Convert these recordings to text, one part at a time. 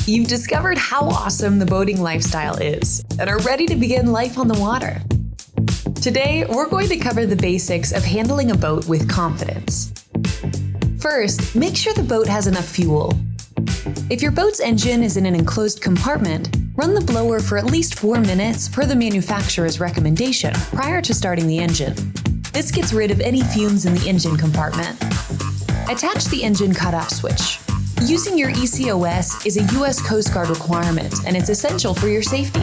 You've discovered how awesome the boating lifestyle is and are ready to begin life on the water. Today, we're going to cover the basics of handling a boat with confidence. First, make sure the boat has enough fuel. If your boat's engine is in an enclosed compartment, run the blower for at least 4 minutes per the manufacturer's recommendation prior to starting the engine. This gets rid of any fumes in the engine compartment. Attach the engine cutoff switch. Using your ECOS is a U.S. Coast Guard requirement, and it's essential for your safety.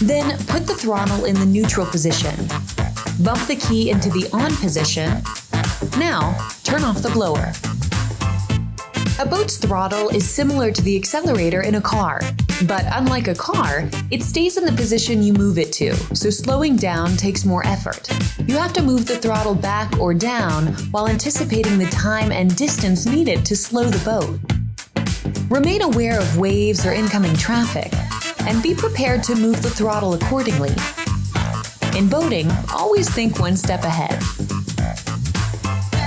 Then put the throttle in the neutral position. Bump the key into the on position. Now, turn off the blower. A boat's throttle is similar to the accelerator in a car, but unlike a car, it stays in the position you move it to, so slowing down takes more effort. You have to move the throttle back or down while anticipating the time and distance needed to slow the boat. Remain aware of waves or incoming traffic, and be prepared to move the throttle accordingly. In boating, always think one step ahead.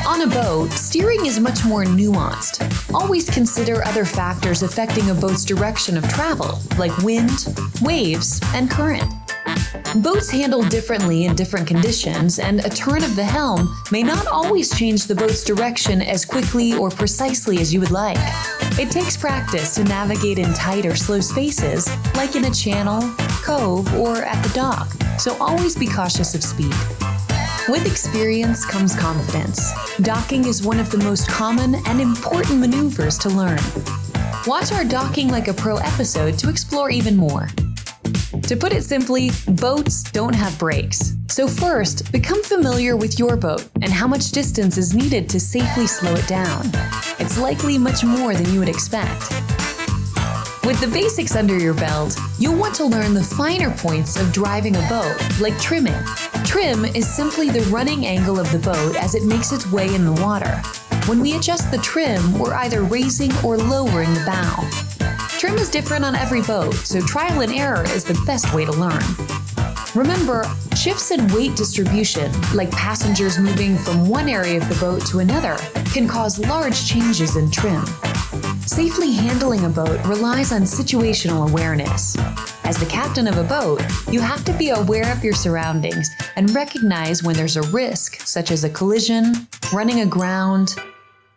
On a boat, steering is much more nuanced. Always consider other factors affecting a boat's direction of travel, like wind, waves, and current. Boats handle differently in different conditions, and a turn of the helm may not always change the boat's direction as quickly or precisely as you would like. It takes practice to navigate in tight or slow spaces, like in a channel, cove, or at the dock, so always be cautious of speed. With experience comes confidence. Docking is one of the most common and important maneuvers to learn. Watch our Docking Like a Pro episode to explore even more. To put it simply, boats don't have brakes. So first, become familiar with your boat and how much distance is needed to safely slow it down. It's likely much more than you would expect. With the basics under your belt, you'll want to learn the finer points of driving a boat, like trimming. Trim is simply the running angle of the boat as it makes its way in the water. When we adjust the trim, we're either raising or lowering the bow. Trim is different on every boat, so trial and error is the best way to learn. Remember, shifts in weight distribution, like passengers moving from one area of the boat to another, can cause large changes in trim. Safely handling a boat relies on situational awareness. As the captain of a boat, you have to be aware of your surroundings and recognize when there's a risk, such as a collision, running aground,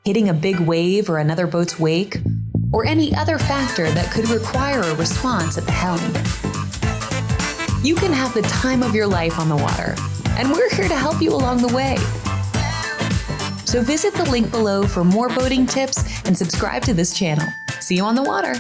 hitting a big wave or another boat's wake, or any other factor that could require a response at the helm. You can have the time of your life on the water, and we're here to help you along the way. So visit the link below for more boating tips and subscribe to this channel. See you on the water.